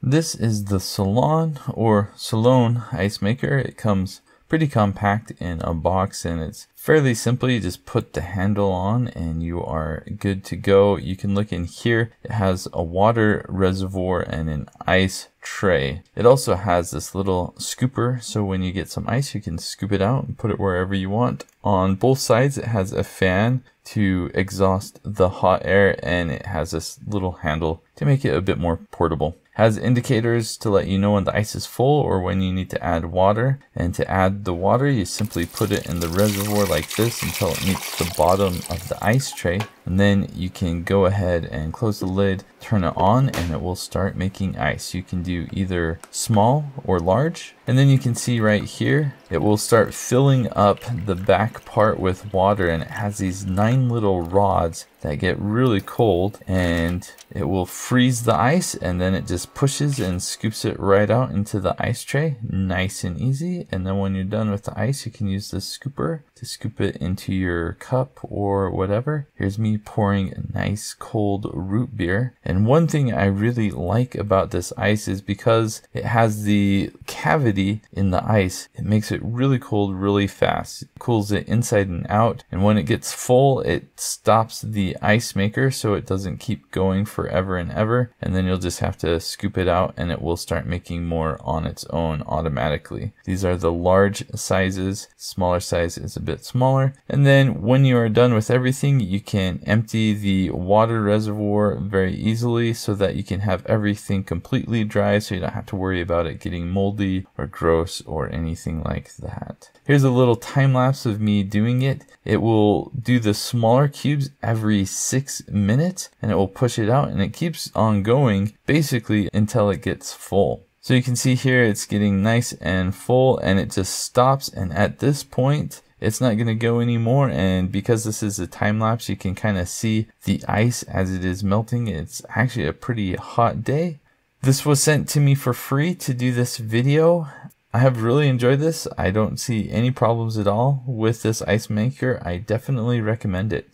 This is the Silonn or Silonn ice maker. It comes pretty compact in a box and it's fairly simple. You just put the handle on and you are good to go. You can look in here. It has a water reservoir and an ice tray. It also has this little scooper, so when you get some ice you can scoop it out and put it wherever you want. On both sides it has a fan to exhaust the hot air, and it has this little handle to make it a bit more portable. Has indicators to let you know when the ice is full or when you need to add water. And to add the water, you simply put it in the reservoir like this until it meets the bottom of the ice tray. And then you can go ahead and close the lid, turn it on, and it will start making ice. You can do either small or large. And then you can see right here, it will start filling up the back part with water, and it has these 9 little rods that get really cold, and it will freeze the ice, and then it just pushes and scoops it right out into the ice tray. Nice and easy. And then when you're done with the ice, you can use this scooper to scoop it into your cup or whatever. Here's me pouring a nice cold root beer. And one thing I really like about this ice is because it has the cavity in the ice, it makes it really cold really fast. It cools it inside and out, and when it gets full it stops the ice maker so it doesn't keep going forever and ever, and then you'll just have to scoop it out and it will start making more on its own automatically. These are the large sizes. Smaller size is a bit smaller. And then when you are done with everything, you can empty the water reservoir very easily so that you can have everything completely dry, so you don't have to worry about it getting moldy or gross or anything like that. Here's a little time lapse of me doing it. It will do the smaller cubes every 6 minutes and it will push it out, and it keeps on going basically until it gets full. So you can see here it's getting nice and full, and it just stops, and at this point it's not going to go anymore. And because this is a time lapse, you can kind of see the ice as it is melting. It's actually a pretty hot day. This was sent to me for free to do this video. I have really enjoyed this. I don't see any problems at all with this ice maker. I definitely recommend it.